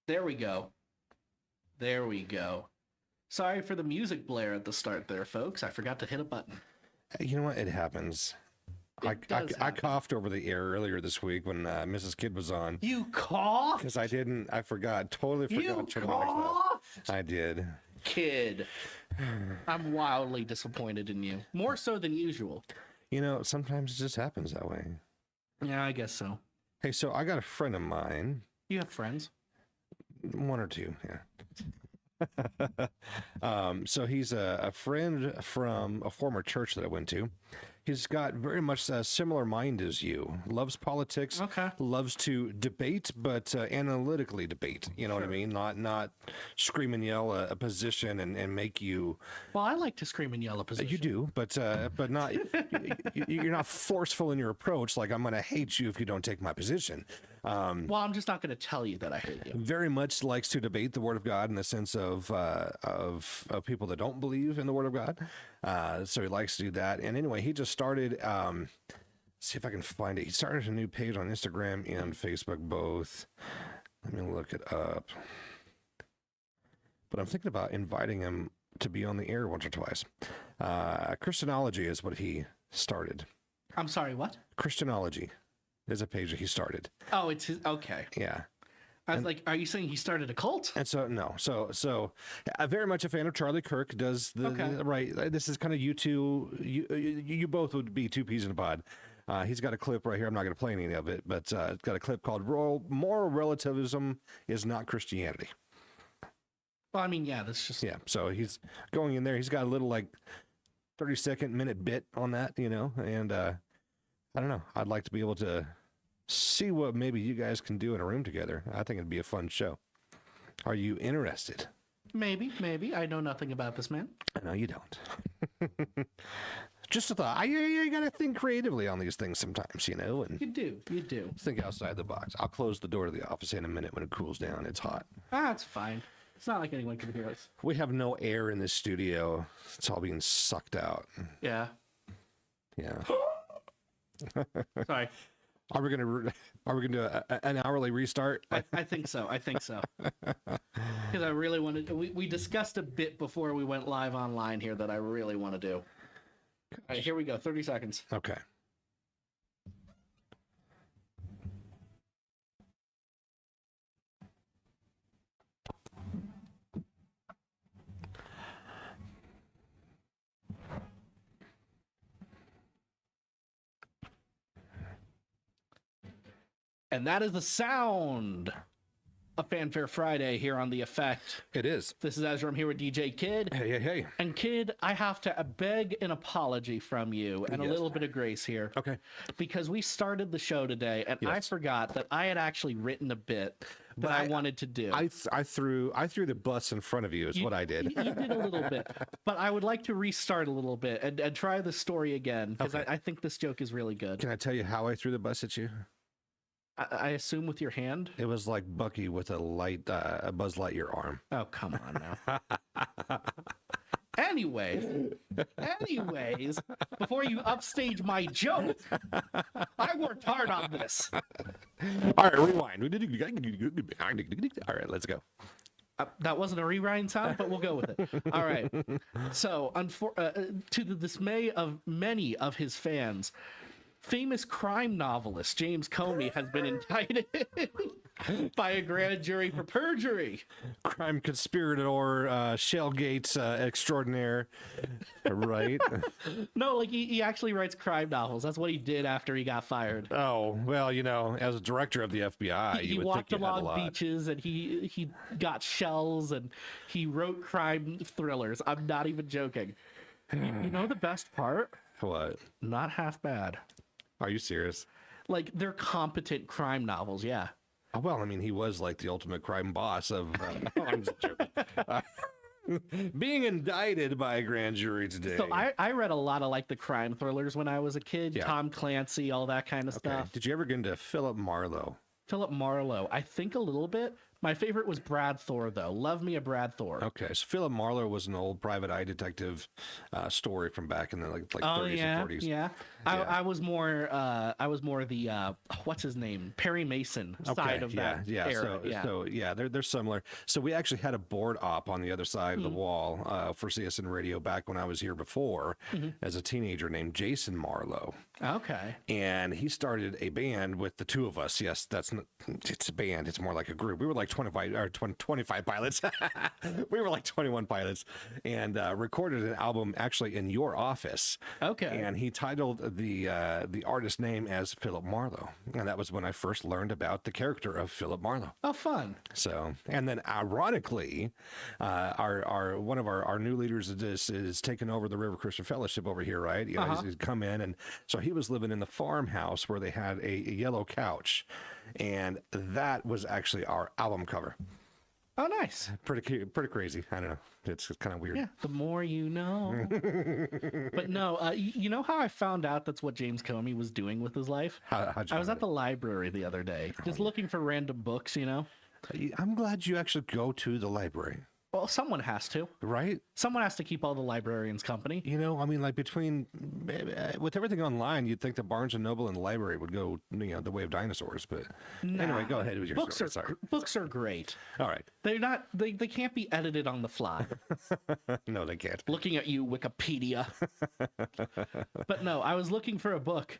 There we go. There we go. Sorry for the music blare at the start there, folks. I forgot to hit a button. You know what? It happens. I coughed over the air earlier this week when Mrs. Kidd was on. You coughed? Because I forgot. Totally forgot. You coughed? I did. Kid. I'm wildly disappointed in you. More so than usual. You know, sometimes it just happens that way. Yeah, I guess so. Hey, so I got a friend of mine. You have friends? One or two, yeah. So he's a friend from a former church that I went to. He's got very much a similar mind as you. Loves politics. Okay. Loves to debate, but analytically debate. You know what I mean? Not scream and yell a position and make you. Well, I like to scream and yell a position. You do, but not. You're not forceful in your approach. Like, I'm going to hate you if you don't take my position. Well, I'm just not going to tell you that I hate you. Very much likes to debate the Word of God in the sense of people that don't believe in the Word of God. So he likes to do that. And anyway, he just started. See if I can find it. He started a new page on Instagram and Facebook both. Let me look it up. But I'm thinking about inviting him to be on the air once or twice. Christianology is what he started. I'm sorry, what? Christianology is a page that he started. Oh, it's his. Okay. Yeah. I was like, are you saying he started a cult? And so, no. So very much a fan of Charlie Kirk. Does the right. This is kind of you two. You both would be two peas in a pod. He's got a clip right here. I'm not going to play any of it, but it's got a clip called "Moral Relativism is Not Christianity." Well, I mean, yeah, that's just... Yeah, so he's going in there. He's got a little, like, 30-second bit on that, you know, and I don't know. I'd like to be able to see what maybe you guys can do in a room together. I think it'd be a fun show. Are you interested? Maybe. I know nothing about this man. No, you don't. Just a thought. You got to think creatively on these things sometimes, you know. And You do. think outside the box. I'll close the door to the office in a minute when it cools down. It's hot. It's fine. It's not like anyone can hear us. We have no air in this studio. It's all being sucked out. Yeah. Yeah. Sorry. Are we gonna do an hourly restart? I think so. Because I really wanted to, we discussed a bit before we went live online here that I really want to do. All right, here we go. 30 seconds. Okay. And that is the sound of Fanfare Friday here on The Effect. It is. This is Ezra. I'm here with DJ Kidd. Hey. And Kidd, I have to beg an apology from you and a little bit of grace here. Okay. Because we started the show today and I forgot that I had actually written a bit that I wanted to do. I threw the bus in front of you is what I did. You did a little bit. But I would like to restart a little bit and try the story again because I think this joke is really good. Can I tell you how I threw the bus at you? I assume with your hand? It was like Bucky with a Buzz Lightyear arm. Oh, come on now. Anyways, before you upstage my joke, I worked hard on this. All right, rewind. All right, let's go. That wasn't a rewind sound, but we'll go with it. All right. So, to the dismay of many of his fans, famous crime novelist James Comey has been indicted by a grand jury for perjury. Crime conspirator, Shellgate extraordinaire, right? No, like he actually writes crime novels. That's what he did after he got fired. Oh, well, you know, as a director of the FBI, he would walked think you had a along lot. beaches and he got shells and he wrote crime thrillers. I'm not even joking. You know the best part? What? Not half bad. Are you serious? Like, they're competent crime novels, yeah. Oh, well, I mean, he was like the ultimate crime boss of. I'm just joking. Being indicted by a grand jury today. So I read a lot of like the crime thrillers when I was a kid. Yeah. Tom Clancy, all that kind of stuff. Did you ever get into Philip Marlowe? Philip Marlowe, I think a little bit, My favorite was Brad Thor, though. Love me a Brad Thor. Okay, so Philip Marlowe was an old private eye detective story from back in the like 30s and 40s. Yeah. I was more the what's his name, Perry Mason side of that era. So they're similar. So we actually had a board op on the other side of the wall for CSN Radio back when I was here before as a teenager named Jason Marlowe. Okay. And he started a band with the two of us. Yes, it's a band. It's more like a group. We were like 25 pilots. We were like 21 pilots, and recorded an album actually in your office. Okay. And he titled the artist name as Philip Marlowe, and that was when I first learned about the character of Philip Marlowe. Oh, fun. So, and then ironically, one of our new leaders is taking over the River Christian Fellowship over here, right? You know, he's come in, and so he was living in the farmhouse where they had a yellow couch, and that was actually our album cover. Oh, nice. Pretty crazy. I don't know. It's kind of weird. Yeah, the more you know. But no, you know how I found out that's what James Comey was doing with his life? How'd you I was at the library the other day, just looking for random books, you know? I'm glad you actually go to the library. Well, someone has to. Right? Someone has to keep all the librarians company. You know, I mean, like with everything online, you'd think that Barnes and Noble and the library would go, the way of dinosaurs. But anyway, go ahead with your story. Books are great. All right. They're not. They can't be edited on the fly. No, they can't. Looking at you, Wikipedia. But no, I was looking for a book,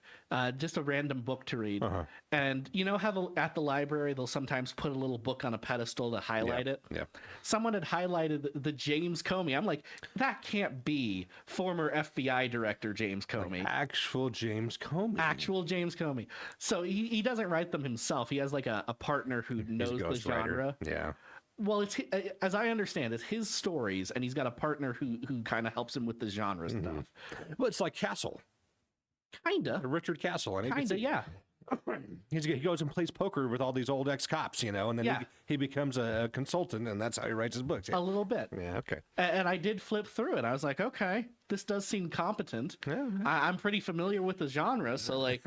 just a random book to read. And you know how at the library they'll sometimes put a little book on a pedestal to highlight it. Yeah. Someone had highlighted the James Comey. I'm like, that can't be former FBI director James Comey. Actual James Comey. Actual James Comey. So he doesn't write them himself. He has like a partner who knows the genre. Yeah. Well, it's as I understand, it's his stories, and he's got a partner who kind of helps him with the genre stuff. Well, it's like Castle. Kinda. Richard Castle. And Kinda, yeah. He goes and plays poker with all these old ex-cops, and then he becomes a consultant, and that's how he writes his books. A little bit. Yeah, okay. And I did flip through it. I was like, okay, this does seem competent. Yeah. I'm pretty familiar with the genre, so like,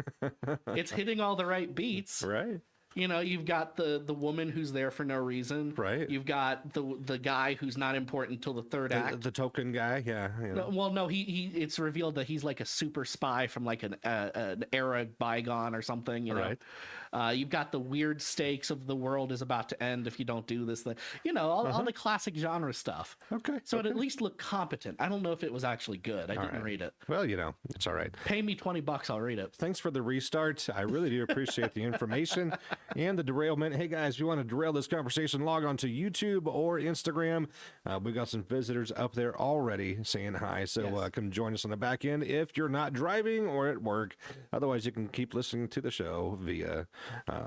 it's hitting all the right beats. Right. You know, you've got the woman who's there for no reason. Right. You've got the guy who's not important until the third act. The token guy, yeah. No, well, no, he it's revealed that he's like a super spy from like an era bygone or something. You know, you've got the weird stakes of the world is about to end if you don't do this thing. You know, all the classic genre stuff. Okay. So it at least looked competent. I don't know if it was actually good. I didn't read it. Well, it's all right. Pay me $20, I'll read it. Thanks for the restart. I really do appreciate the information and the derailment. Hey guys, if you want to derail this conversation, log on to YouTube or Instagram. We've got some visitors up there already saying hi. So come join us on the back end if you're not driving or at work. Otherwise, you can keep listening to the show via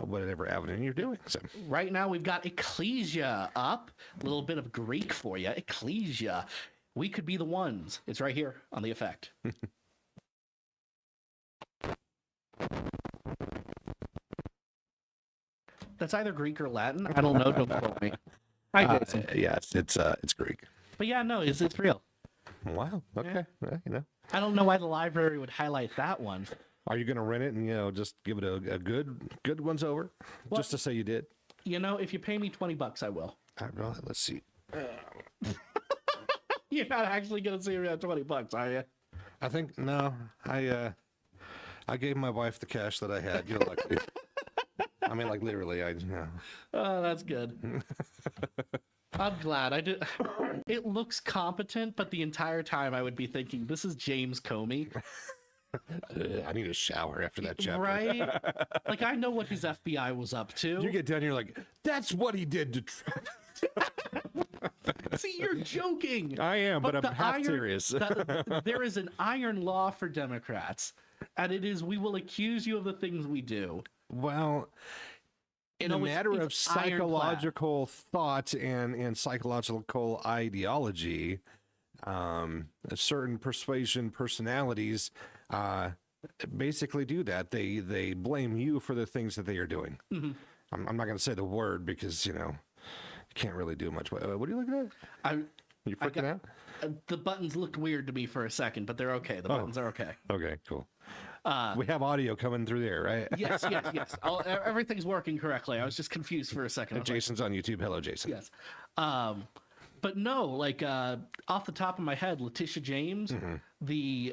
whatever avenue you're doing. So right now we've got Ecclesia up. A little bit of Greek for you. Ecclesia. We could be the ones. It's right here on The Effect. That's either Greek or Latin. I don't know. Don't quote me. Yeah, it's Greek. But yeah, no, it's real. Wow. Okay. Yeah. Well, I don't know why the library would highlight that one. Are you going to rent it and just give it a good once over, just to say you did? You know, if you pay me $20, I will. Well, let's see. You're not actually going to see me at $20, are you? I think no. I gave my wife the cash that I had. You're lucky. I mean, like literally, Oh, that's good. I'm glad I did. It looks competent, but the entire time I would be thinking, this is James Comey. I need a shower after that chapter. Right? Like, I know what his FBI was up to. You get down here like, that's what he did to Trump. See, you're joking. I am, but I'm half serious. There is an iron law for Democrats, and it is we will accuse you of the things we do. Well, in a matter of psychological thought and psychological ideology, a certain persuasion personalities basically do that. They blame you for the things that they are doing. Mm-hmm. I'm not going to say the word because, you can't really do much. What are you looking at? You freaking out? The buttons looked weird to me for a second, but they're okay. The buttons are okay. Okay, cool. We have audio coming through there, right? Yes. Everything's working correctly. I was just confused for a second. I was like, Jason's on YouTube. Hello, Jason. yes. But no, like off the top of my head, Letitia James, the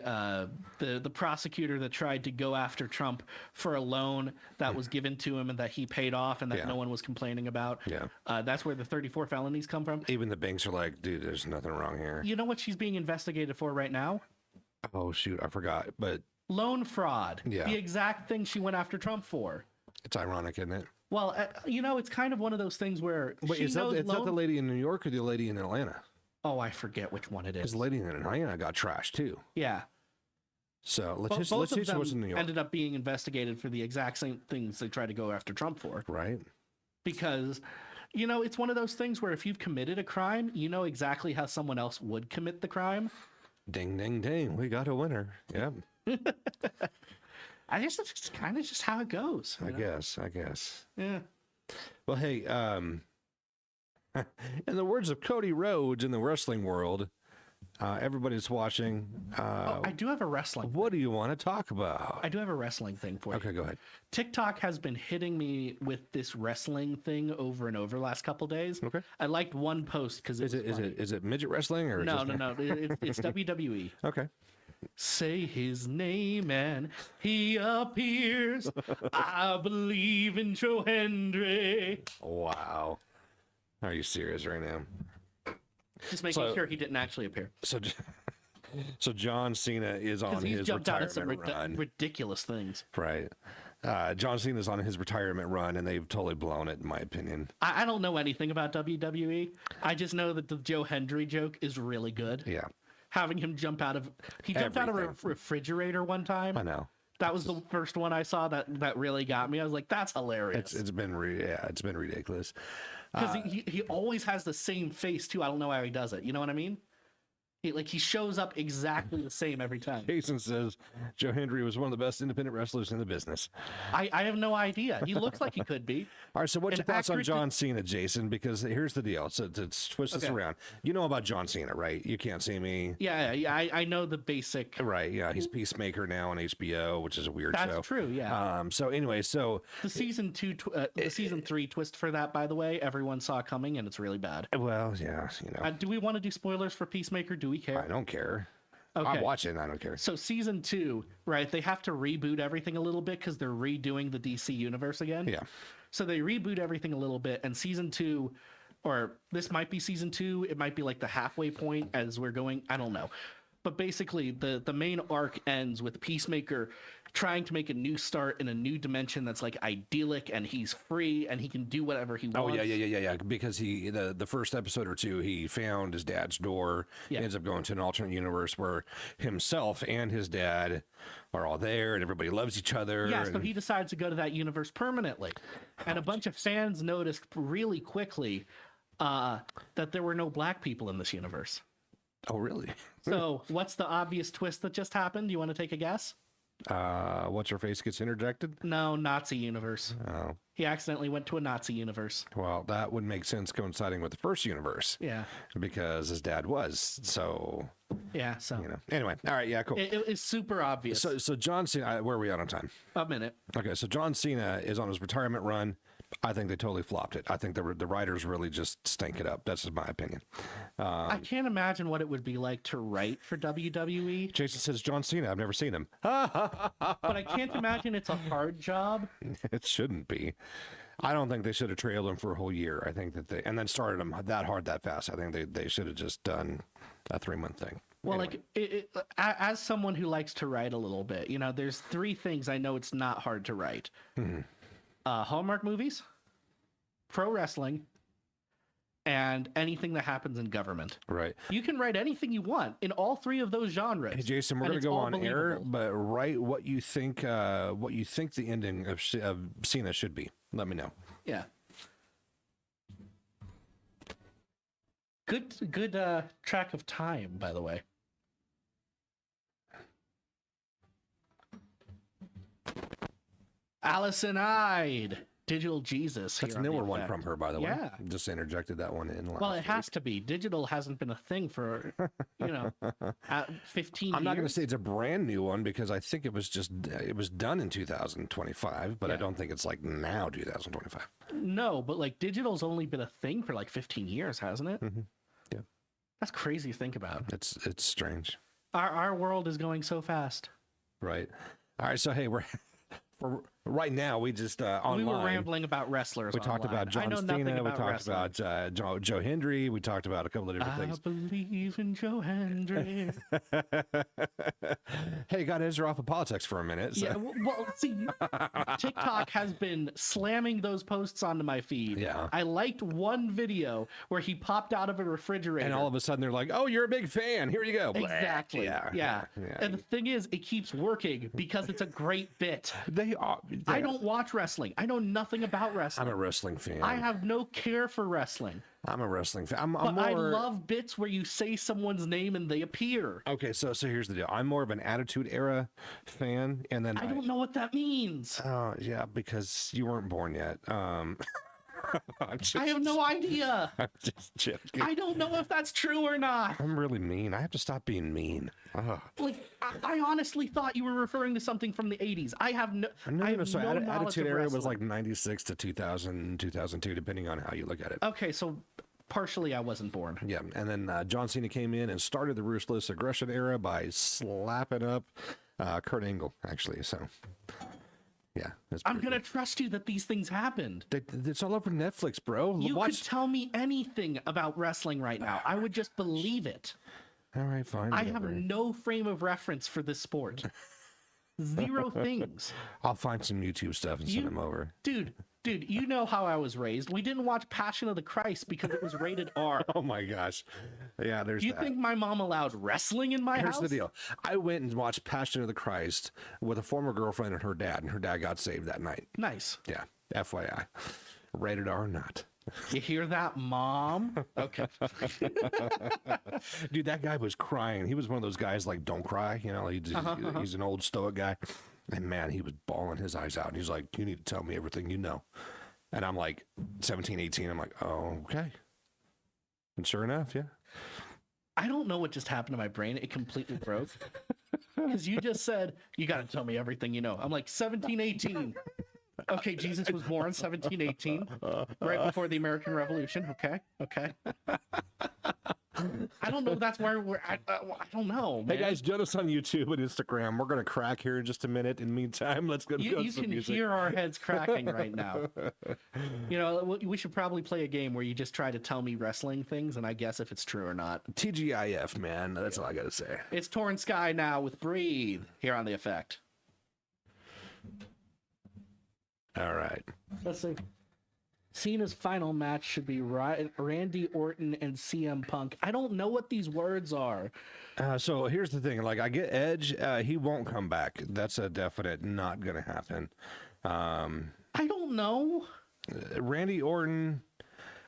prosecutor that tried to go after Trump for a loan that was given to him and that he paid off and that no one was complaining about. Yeah. That's where the 34 felonies come from. Even the banks are like, dude, there's nothing wrong here. You know what she's being investigated for right now? Oh, shoot. I forgot. But Loan fraud. Yeah. The exact thing she went after Trump for. it's ironic, isn't it? Well, it's kind of one of those things where Wait, is that the lady in New York or the lady in Atlanta? Oh, I forget which one it Because is. the lady in Atlanta got trashed too. Yeah. So Both Letitia of them was in New York, ended up being investigated for the exact same things they tried to go after Trump for. right? Because, it's one of those things where if you've committed a crime, you know exactly how someone else would commit the crime. Ding, ding, ding. We got a winner. Yep. I guess that's just kind of just how it goes. I guess. Yeah. Well, hey, in the words of Cody Rhodes in the wrestling world, everybody's watching. I do have a wrestling. What do you want to talk about? I do have a wrestling thing for you. Okay, go ahead. TikTok has been hitting me with this wrestling thing over and over the last couple days. Okay. I liked one post because Is it midget wrestling or no. It's WWE. Okay. Say his name and he appears. I believe in Joe Hendry. Wow. Are you serious right now? Just making sure he didn't actually appear. So John Cena is on He's his jumped out of some retirement run. ridiculous things. Right. John Cena's on his retirement run, and they've totally blown it, in my opinion. I don't know anything about WWE. I just know that the Joe Hendry joke is really good. Yeah. Having him jump out of out of a refrigerator one time. I know. That was the first one I saw that really got me. I was like, that's hilarious. It's been ridiculous. Because he always has the same face too. I don't know how he does it. You know what I mean? He shows up exactly the same every time. Jason says Joe Hendry was one of the best independent wrestlers in the business. I have no idea. He looks like he could be. All right, so what's your thoughts on John Cena, Jason? Because here's the deal. So to twist this around, you know about John Cena, right? You Can't See Me. Yeah. I know the basic. Right. Yeah, he's Peacemaker now on HBO, which is a weird show. That's true. Yeah. So anyway, the season 3 twist for that, by the way, everyone saw coming, and it's really bad. Well, yeah, do we want to do spoilers for Peacemaker? Do we care? I don't care. Okay. I'm watching. I don't care. So season 2, right? They have to reboot everything a little bit because they're redoing the DC universe again. Yeah. So they reboot everything a little bit, and season 2, or this might be season 2, it might be like the halfway point as we're going. I don't know. But basically, the main arc ends with Peacemaker trying to make a new start in a new dimension that's like idyllic, and he's free and he can do whatever he wants. Oh yeah. Because the first episode or two, he found his dad's door. Yeah. He ends up going to an alternate universe where himself and his dad are all there, and everybody loves each other. Yeah, so he decides to go to that universe permanently, and a bunch of fans noticed really quickly that there were no black people in this universe. Oh, really? So what's the obvious twist that just happened? You want to take a guess? What's her face gets interjected? No, Nazi universe. Oh, He accidentally went to a Nazi universe. well, that would make sense coinciding with the first universe. Yeah. Because his dad was. So, Yeah, so Anyway, all right, yeah, cool. it is super obvious. So John Cena, where are we at on time? A minute. Okay, so John Cena is on his retirement run. I think they totally flopped it. I think the writers really just stank it up. That's just my opinion. I can't imagine what it would be like to write for WWE, Jason says John Cena. I've never seen him. but I can't imagine it's a hard job. It shouldn't be. I don't think they should have trailed him for a whole year. I think that and then started him that hard that fast. I think they should have just done a 3-month thing. Well, Anyway. as someone who likes to write a little bit, there's 3 things I know it's not hard to write. Hallmark movies, pro wrestling, and anything that happens in government. Right. You can write anything you want in all 3 of those genres. Hey, Jason, we're and going to it's go all on air, believable. but write what you think the ending of Cena should be. Let me know. Yeah. Good track of time, by the way. Allison Hyde. Digital Jesus. That's a here on the newer one effect. from her, by the way. Yeah. Just interjected that one in. Well, it has to be. Digital hasn't been a thing for, 15 years. I'm not going to say it's a brand new one because I think it was done in 2025, but I don't think it's like now 2025. No, but like digital's only been a thing for like 15 years, hasn't it? Mm-hmm. Yeah. That's crazy to think about. It's strange. Our world is going so fast. Right. All right. So, hey, for right now, we just online. We were rambling about wrestlers. We talked about John Cena. We talked about Joe Hendry. We talked about a couple of different things. I believe in Joe Hendry. Hey, got Ezra off of politics for a minute. So. Yeah, well, see, TikTok has been slamming those posts onto my feed. Yeah. I liked one video where he popped out of a refrigerator. And all of a sudden they're like, oh, you're a big fan. Here you go. Exactly. Yeah. Yeah. And the thing is, it keeps working because it's a great bit. I don't watch wrestling. I know nothing about wrestling. I'm a wrestling fan. I have no care for wrestling. I'm a wrestling fan. But I love bits where you say someone's name and they appear. Okay, so here's the deal. I'm more of an Attitude Era fan, and then I don't know what that means. Oh, yeah, because you weren't born yet. I have no idea. I'm just joking. I don't know if that's true or not. I'm really mean. I have to stop being mean. Like, I honestly thought you were referring to something from the 80s. I have no knowledge Attitude of Era wrestling. was like 96 to 2000, 2002, depending on how you look at it. Okay, so partially I wasn't born. Yeah, and then John Cena came in and started the Ruthless Aggression Era by slapping up Kurt Angle, actually. So, yeah. I'm going to trust you that these things happened. It's all over Netflix, bro. You could tell me anything about wrestling right now. I would just believe it. All right, fine. I have no frame of reference for this sport. Zero things. I'll find some YouTube stuff and send them over. Dude, you know how I was raised. We didn't watch Passion of the Christ because it was rated R. Oh my gosh. Yeah, there's You think my mom allowed wrestling in my house? Here's the deal. I went and watched Passion of the Christ with a former girlfriend and her dad got saved that night. Nice. Yeah, FYI. Rated R or not. You hear that, Mom? Okay. Dude, that guy was crying. He was one of those guys like, don't cry. You know, he's an old stoic guy. And man, he was bawling his eyes out. And he's like, you need to tell me everything you know. And I'm like 17, 18. I'm like, oh, okay. And sure enough, yeah. I don't know what just happened to my brain. It completely broke. Because you just said, you got to tell me everything you know. I'm like 17, 18. Okay, Jesus was born 1718, right before the American Revolution. Okay. I don't know if that's where I don't know, man. Hey guys, join us on YouTube and Instagram. We're going to crack here in just a minute. In the meantime, let's go to You can hear our heads cracking right now. You know, we should probably play a game where you just try to tell me wrestling things, and I guess if it's true or not. TGIF, man. That's all I got to say. It's Torn Sky now with Breathe here on The Effect. All right. Let's see. Cena's final match should be Randy Orton and CM Punk. I don't know what these words are. So here's the thing. Like, I get Edge. He won't come back. That's a definite not going to happen. I don't know. Randy Orton.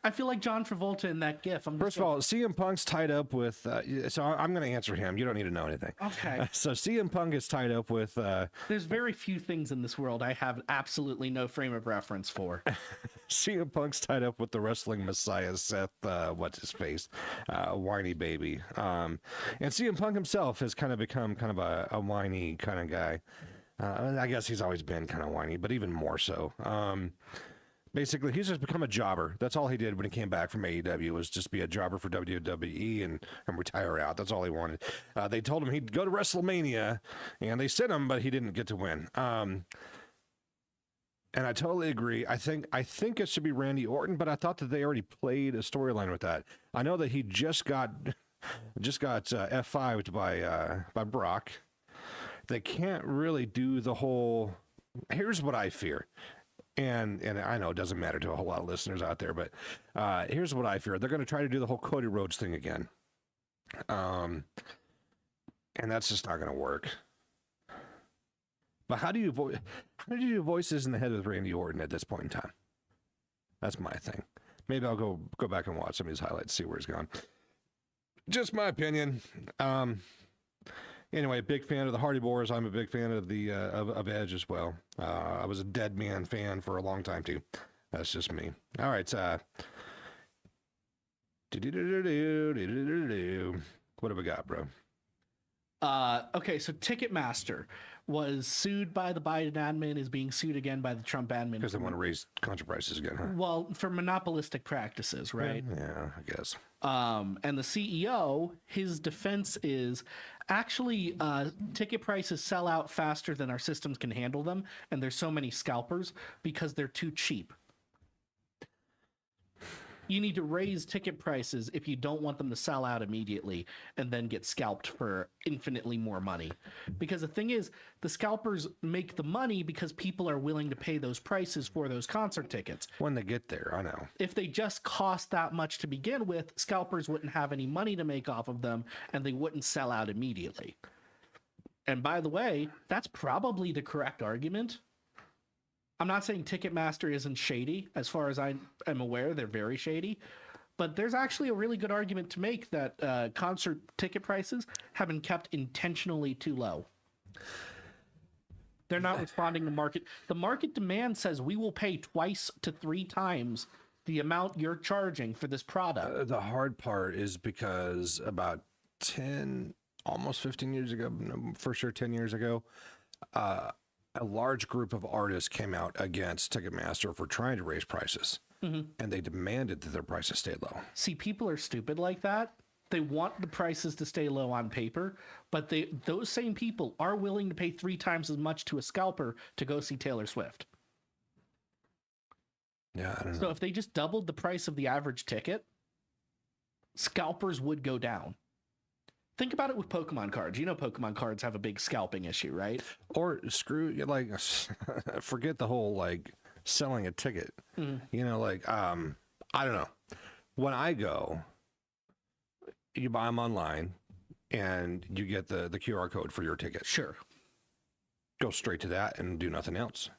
I feel like John Travolta in that gif. First of all, CM Punk's tied up with... so I'm going to answer him. You don't need to know anything. Okay. So CM Punk is tied up with... There's very few things in this world I have absolutely no frame of reference for. CM Punk's tied up with the wrestling messiah, Seth, what's his face? Whiny baby. And CM Punk himself has kind of become kind of a whiny kind of guy. I guess he's always been kind of whiny, but even more so. Basically, he's just become a jobber. That's all he did when he came back from AEW, was just be a jobber for WWE and retire out. That's all he wanted. They told him he'd go to WrestleMania, and they sent him, but he didn't get to win. And I totally agree. I think it should be Randy Orton, but I thought that they already played a storyline with that. I know that he just got F5'd by Brock. They can't really do the whole. Here's what I fear. And I know it doesn't matter to a whole lot of listeners out there, but here's what I fear. They're going to try to do the whole Cody Rhodes thing again. And that's just not going to work. But how do you do voices in the head with Randy Orton at this point in time? That's my thing. Maybe I'll go back and watch some of his highlights, see where he's gone. Just my opinion. Anyway, big fan of the Hardy Boys. I'm a big fan of the of Edge as well. I was a Dead Man fan for a long time too. That's just me. All right. What have we got, bro? Okay, so Ticketmaster was sued by the Biden admin, is being sued again by the Trump admin. Because they want to raise concert prices again, huh? Well, for monopolistic practices, right? Yeah, I guess. And the CEO, his defense is actually ticket prices sell out faster than our systems can handle them, and there's so many scalpers because they're too cheap. You need to raise ticket prices if you don't want them to sell out immediately and then get scalped for infinitely more money. Because the thing is, the scalpers make the money because people are willing to pay those prices for those concert tickets. When they get there, I know. If they just cost that much to begin with, scalpers wouldn't have any money to make off of them and they wouldn't sell out immediately. And by the way, that's probably the correct argument. I'm not saying Ticketmaster isn't shady. As far as I am aware, they're very shady. But there's actually a really good argument to make that concert ticket prices have been kept intentionally too low. They're not responding to market. The market demand says we will pay 2 to 3 times the amount you're charging for this product. The hard part is because about 10, almost 15 years ago, no, for sure 10 years ago, a large group of artists came out against Ticketmaster for trying to raise prices, and they demanded that their prices stay low. See, people are stupid like that. They want the prices to stay low on paper, but those same people are willing to pay 3 times as much to a scalper to go see Taylor Swift. Yeah, I don't know. So if they just doubled the price of the average ticket, scalpers would go down. Think about it with Pokemon cards. You know Pokemon cards have a big scalping issue, right? Or like, forget the whole like selling a ticket. You know, like I don't know. When I go, you buy them online, and you get the QR code for your ticket. Sure. Go straight to that and do nothing else.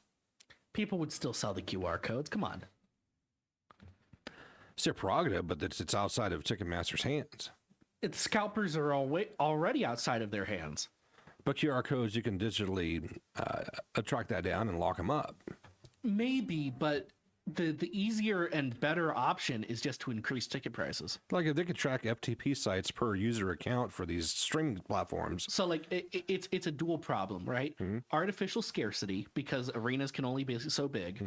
People would still sell the QR codes. Come on. It's their prerogative, but it's outside of Ticketmaster's hands. Scalpers are already outside of their hands. But QR codes, you can digitally track that down and lock them up. Maybe, but the easier and better option is just to increase ticket prices. Like if they could track FTP sites per user account for these streaming platforms. So like it's a dual problem, right? Artificial scarcity because arenas can only be so big,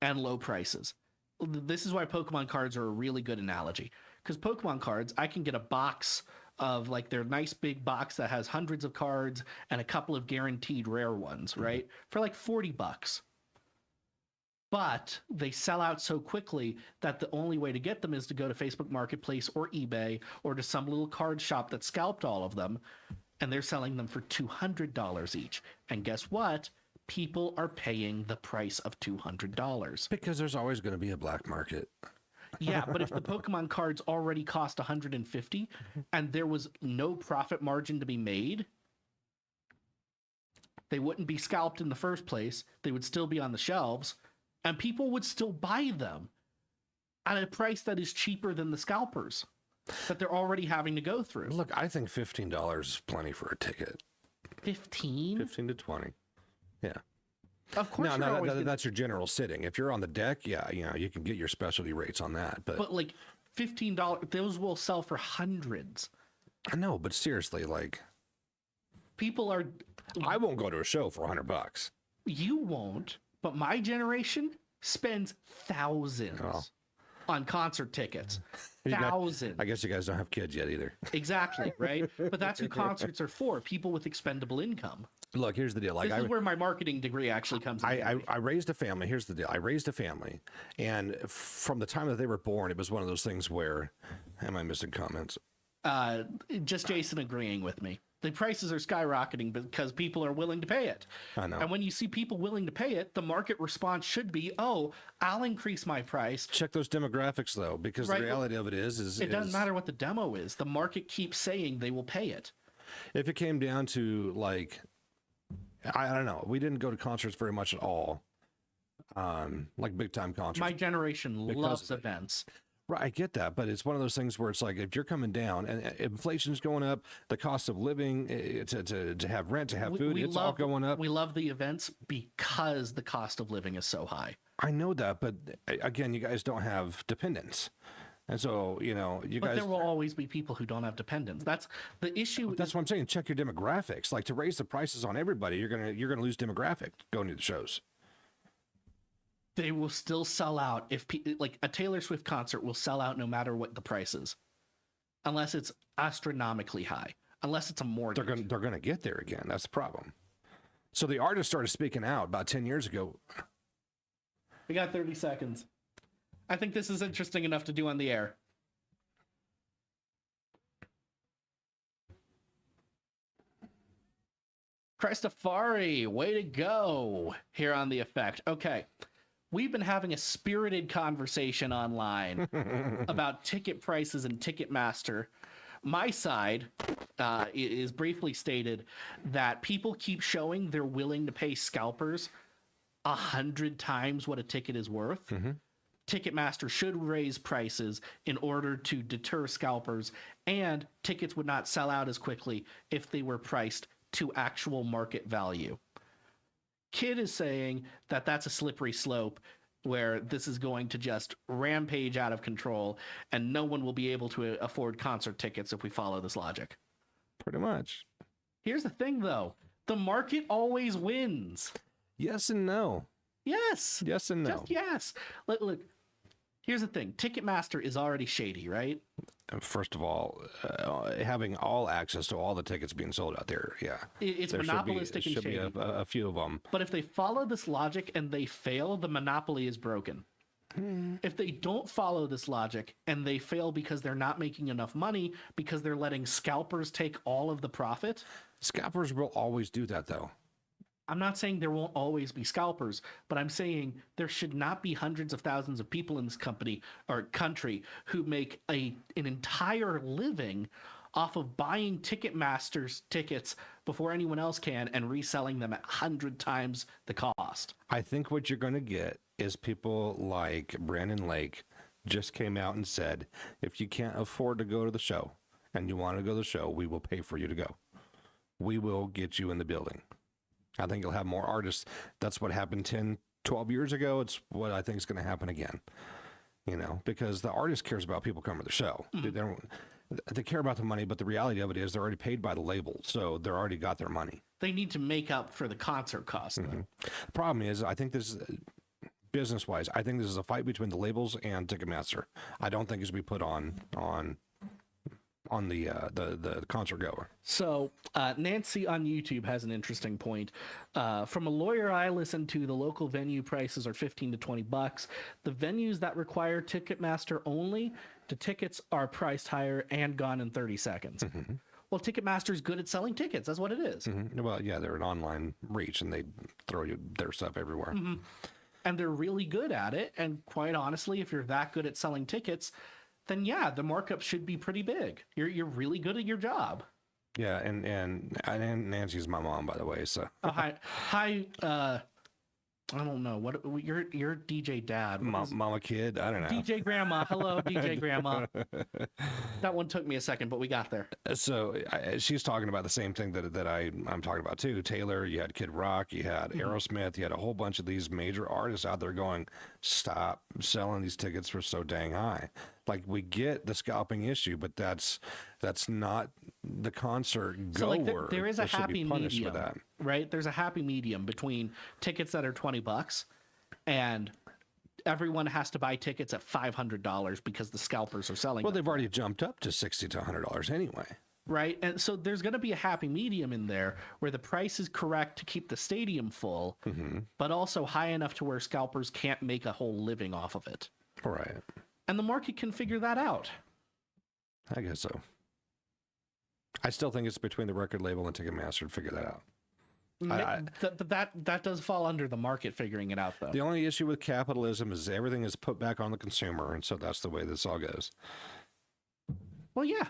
and low prices. This is why Pokemon cards are a really good analogy. Because Pokemon cards, I can get a box of like their nice big box that has hundreds of cards and a couple of guaranteed rare ones, right? For like $40. But they sell out so quickly that the only way to get them is to go to Facebook Marketplace or eBay or to some little card shop that scalped all of them. And they're selling them for $200 each. And guess what? People are paying the price of $200. Because there's always going to be a black market. Yeah, but if the Pokemon cards already cost $150 and there was no profit margin to be made, they wouldn't be scalped in the first place. They would still be on the shelves, and people would still buy them at a price that is cheaper than the scalpers that they're already having to go through. Look, I think $15 is plenty for a ticket. 15? 15 to 20. Yeah. Of course. That's your general sitting. If you're on the deck, yeah, you know, you can get your specialty rates on that. But like $15, those will sell for hundreds. I know, but seriously, like people are. I won't go to a show for $100. You won't, but my generation spends thousands on concert tickets. Thousands. I guess you guys don't have kids yet either. Exactly, right? But that's who concerts are for, people with expendable income. Look, here's the deal. Like, this is where my marketing degree actually comes in. I raised a family. Here's the deal. I raised a family. And from the time that they were born, it was one of those things where, am I missing comments? Just Jason agreeing with me. The prices are skyrocketing because people are willing to pay it. I know. And when you see people willing to pay it, the market response should be, oh, I'll increase my price. Check those demographics, though, because the reality of it is it doesn't matter what the demo is. The market keeps saying they will pay it. If it came down to, like, I don't know. We didn't go to concerts very much at all, like big-time concerts. My generation loves events. Right, I get that, but it's one of those things where it's like if you're coming down and inflation's going up, the cost of living, to have rent, to have food, it's all going up. We love the events because the cost of living is so high. I know that, but again, you guys don't have dependents. And so, you But there will always be people who don't have dependents. That's the issue. That's what I'm saying. Check your demographics. Like, to raise the prices on everybody, you're gonna lose demographic going to the shows. They will still sell out if like a Taylor Swift concert will sell out no matter what the price is, unless it's astronomically high, unless it's a mortgage. They're gonna get there again. That's the problem. So the artist started speaking out about 10 years ago. We got 30 seconds. I think this is interesting enough to do on the air. Christofari, way to go here on The Effect. Okay. We've been having a spirited conversation online about ticket prices and Ticketmaster. My side is briefly stated that people keep showing they're willing to pay scalpers 100 times what a ticket is worth. Mm-hmm. Ticketmaster should raise prices in order to deter scalpers, and tickets would not sell out as quickly if they were priced to actual market value. Kidd is saying that that's a slippery slope where this is going to just rampage out of control and no one will be able to afford concert tickets if we follow this logic. Pretty much. Here's the thing, though. The market always wins. Yes and no. Yes. Yes and no. Just yes. Look, here's the thing. Ticketmaster is already shady, right? First of all, having all access to all the tickets being sold out there, yeah. It's monopolistic and shady. Should be a few of them. But if they follow this logic and they fail, the monopoly is broken. If they don't follow this logic and they fail because they're not making enough money, because they're letting scalpers take all of the profit. Scalpers will always do that, though. I'm not saying there won't always be scalpers, but I'm saying there should not be hundreds of thousands of people in this company or country who make an entire living off of buying Ticketmaster's tickets before anyone else can and reselling them at 100 times the cost. I think what you're going to get is people like Brandon Lake just came out and said, if you can't afford to go to the show and you want to go to the show, we will pay for you to go. We will get you in the building. I think you'll have more artists. That's what happened 10, 12 years ago. It's what I think is going to happen again, because the artist cares about people coming to the show. Mm-hmm. They care about the money, but the reality of it is they're already paid by the label. So they're already got their money. They need to make up for the concert cost. Mm-hmm. The problem is, I think this is business-wise, I think this is a fight between the labels and Ticketmaster. I don't think it's going to be put on the concert goer. So Nancy on YouTube has an interesting point. From a lawyer I listen to, the local venue prices are $15 to $20. The venues that require Ticketmaster only, the tickets are priced higher and gone in 30 seconds. Mm-hmm. Well, Ticketmaster's good at selling tickets. That's what it is. Mm-hmm. Well, yeah, they're an online reach and they throw you their stuff everywhere. Mm-hmm. And they're really good at it. And quite honestly, if you're that good at selling tickets, then yeah, the markup should be pretty big. You're really good at your job. Yeah, and Nancy's my mom, by the way. So hi, I don't know what you're DJ Dad. Mama Kid, I don't know. DJ Grandma, hello, DJ Grandma. That one took me a second, but we got there. So she's talking about the same thing that I'm talking about too. Taylor, you had Kid Rock, you had Aerosmith, you had a whole bunch of these major artists out there going, stop selling these tickets for so dang high. Like, we get the scalping issue, but that's not the concert goer. So like there is a happy medium, right? There's a happy medium between tickets that are $20 and everyone has to buy tickets at $500 because the scalpers are selling. Well, they've already jumped up to $60 to $100 anyway. Right. And so there's going to be a happy medium in there where the price is correct to keep the stadium full, but also high enough to where scalpers can't make a whole living off of it. Right. And the market can figure that out. I guess so. I still think it's between the record label and Ticketmaster to figure that out. That does fall under the market figuring it out, though. The only issue with capitalism is everything is put back on the consumer, and so that's the way this all goes. Well, yeah.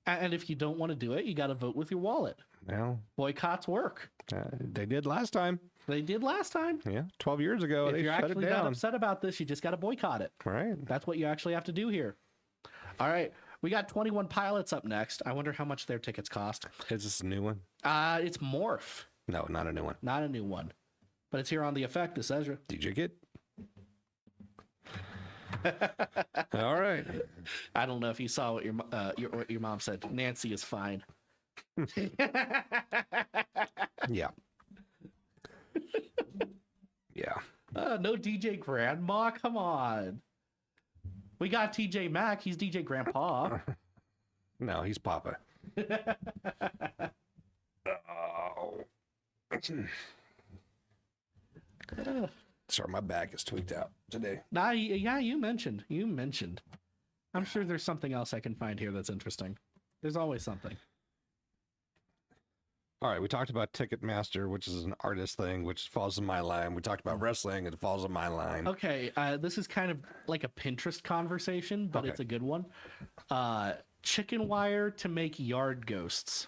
And if you don't want to do it, you got to vote with your wallet. Well, boycotts work. They did last time. They did last time. Yeah, 12 years ago, If they you're shut it actually that down. upset about this, you just got to boycott it. Right. That's what you actually have to do here. All right. We got 21 Pilots up next. I wonder how much their tickets cost. Is this a new one? It's Morph. No, not a new one. Not a new one. But it's here on the effect. This Ezra. DJ Kidd. All right. I don't know if you saw what your mom said. Nancy is fine. Yeah. Yeah. No DJ Grandma. Come on. We got TJ Maxx. He's DJ Grandpa. No, he's Papa. Oh. Sorry, my back is tweaked out today. Nah, yeah, you mentioned. I'm sure there's something else I can find here that's interesting. There's always something. All right, we talked about Ticketmaster, which is an artist thing, which falls in my line. We talked about wrestling, it falls in my line. Okay, this is kind of like a Pinterest conversation, but it's a good one. Chicken wire to make yard ghosts.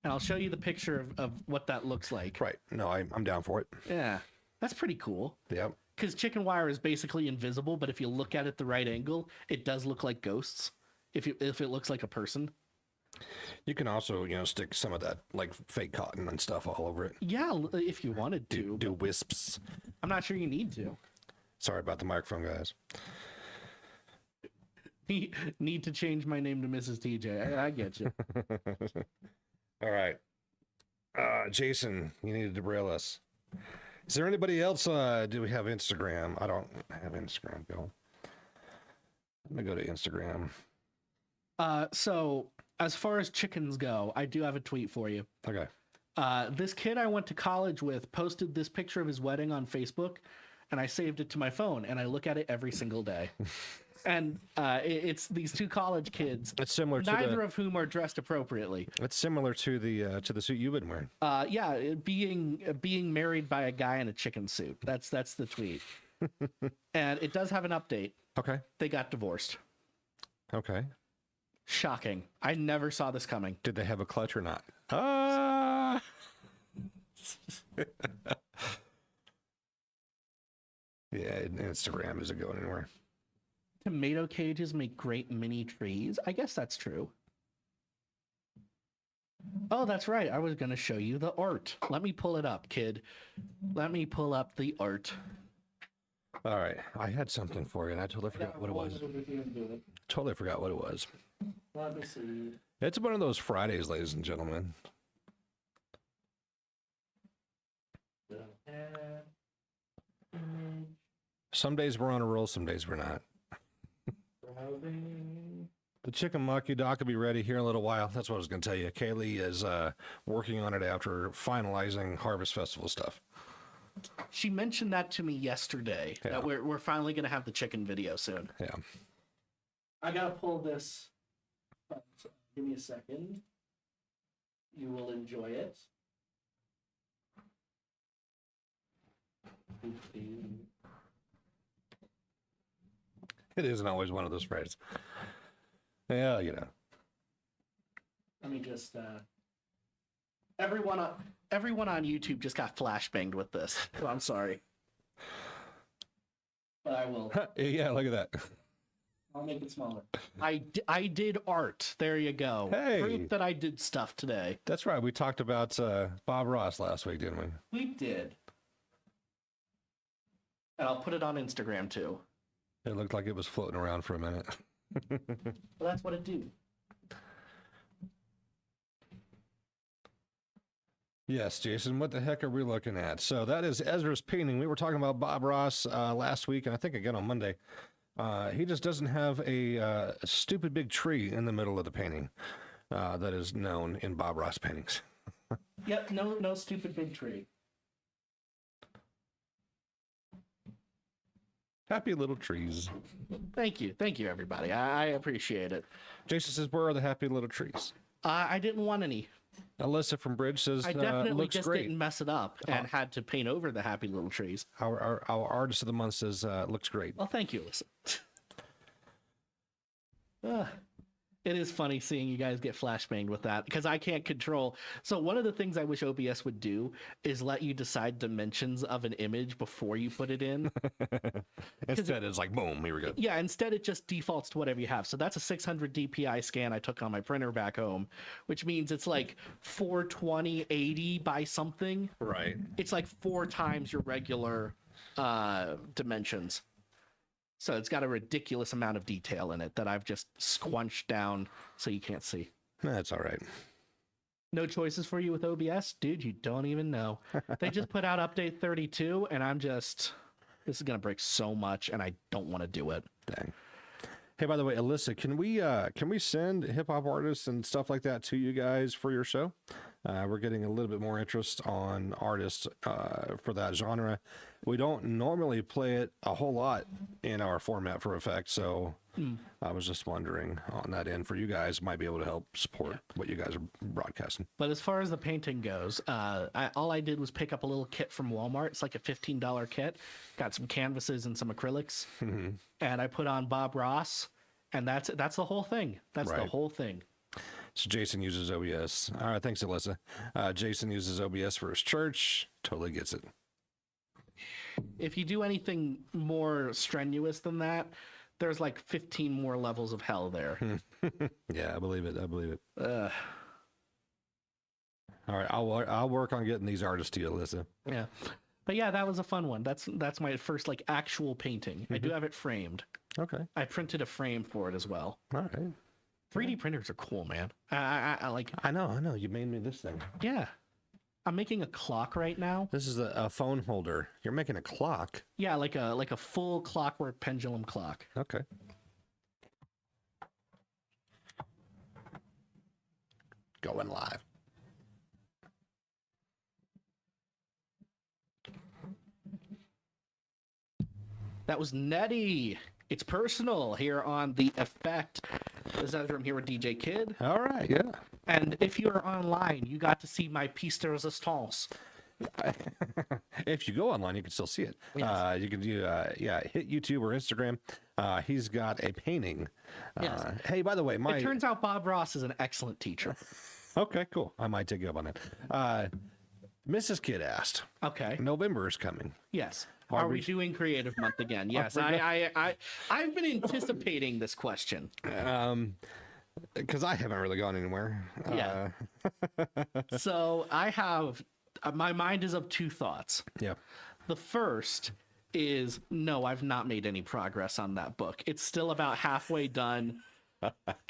And I'll show you the picture of what that looks like. Right. No, I'm down for it. Yeah, that's pretty cool. Yep. Because chicken wire is basically invisible, but if you look at it the right angle, it does look like ghosts. If it looks like a person. You can also, stick some of that like fake cotton and stuff all over it. Yeah, if you wanted to. Do wisps. I'm not sure you need to. Sorry about the microphone, guys. Need to change my name to Mrs. TJ. I get you. All right. Jason, you needed to braille us. Is there anybody else? Do we have Instagram? I don't have Instagram. Go. Let me go to Instagram. So as far as chickens go, I do have a tweet for you. Okay. This kid I went to college with posted this picture of his wedding on Facebook, and I saved it to my phone, and I look at it every single day. And it's these two college kids. It's similar to neither of whom are dressed appropriately. It's similar to the suit you've been wearing. Yeah, being married by a guy in a chicken suit. That's the tweet. And it does have an update. Okay. They got divorced. Okay. Shocking. I never saw this coming. Did they have a clutch or not? Yeah, Instagram isn't going anywhere. Tomato cages make great mini trees. I guess that's true. Oh, that's right. I was going to show you the art. Let me pull it up, kid. Let me pull up the art. All right. I had something for you, and I totally forgot what it was. Totally forgot what it was. Let me see. It's one of those Fridays, ladies and gentlemen. Some days we're on a roll, some days we're not. The chicken maki doc will be ready here in a little while. That's what I was going to tell you. Kaylee is working on it after finalizing Harvest Festival stuff. She mentioned that to me yesterday. Yeah. That we're finally going to have the chicken video soon. Yeah. I got to pull this. Give me a second. You will enjoy it. It isn't always one of those Fridays. Yeah, Let me just everyone on YouTube just got flashbanged with this. So I'm sorry. But I will. Yeah, look at that. I'll make it smaller. I did art. There you go. Hey. Proof that I did stuff today. That's right. We talked about Bob Ross last week, didn't we? We did. And I'll put it on Instagram too. It looked like it was floating around for a minute. Well, that's what it do. Yes, Jason, what the heck are we looking at? So that is Ezra's painting. We were talking about Bob Ross last week, and I think again on Monday. He just doesn't have a stupid big tree in the middle of the painting that is known in Bob Ross paintings. Yep, no stupid big tree. Happy little trees. Thank you, everybody. I appreciate it. Jason says, where are the happy little trees? I didn't want any. Alyssa from Bridge says, I definitely looks just great. didn't mess it up and had to paint over the happy little trees. Our artist of the month says, looks great. Well, thank you, Alyssa. It is funny seeing you guys get flashbanged with that because I can't control. So one of the things I wish OBS would do is let you decide dimensions of an image before you put it in. Instead, it's like, boom, here we go. Yeah, instead it just defaults to whatever you have. So that's a 600 DPI scan I took on my printer back home, which means it's like 420/80 by something. Right. It's like 4 times your regular dimensions. So it's got a ridiculous amount of detail in it that I've just squunched down so you can't see. That's all right. No choices for you with OBS? Dude, you don't even know. They just put out update 32 and I'm just... This is going to break so much and I don't want to do it. Dang. Hey, by the way, Alyssa, can we send hip hop artists and stuff like that to you guys for your show? We're getting a little bit more interest on artists for that genre. We don't normally play it a whole lot in our format for effect, so I was just wondering on that end for you guys, might be able to help support what you guys are broadcasting. But as far as the painting goes, all I did was pick up a little kit from Walmart. It's like a $15 kit. Got some canvases and some acrylics, and I put on Bob Ross, and that's the whole thing. That's the whole thing. So Jason uses OBS. All right, thanks, Alyssa. Jason uses OBS for his church. Totally gets it. If you do anything more strenuous than that, there's like 15 more levels of hell there. Yeah, I believe it. I believe it. All right, I'll work on getting these artists to you, Alyssa. Yeah, but yeah, that was a fun one. That's my first like actual painting. I do have it framed. Okay. I printed a frame for it as well. All right. 3D printers are cool, man. I like. I know. You made me this thing. Yeah, I'm making a clock right now. This is a phone holder. You're making a clock. Yeah, like a full clockwork pendulum clock. Okay. Going live. That was Nettie. It's personal here on The Effect. This is Ezra. I'm here with DJ Kidd. All right, yeah. And if you're online, you got to see my piece de resistance. If you go online, you can still see it. Yes. You can do, hit YouTube or Instagram. He's got a painting. Yes. Hey, by the way, It turns out Bob Ross is an excellent teacher. Okay, cool. I might take you up on that. Mrs. Kidd asked. Okay. November is coming. Yes. Are we doing Creative Month again? Yes. I've been anticipating this question. Because I haven't really gone anywhere. Yeah. So I have, my mind is of 2 thoughts. Yeah. The first is, no, I've not made any progress on that book. It's still about halfway done.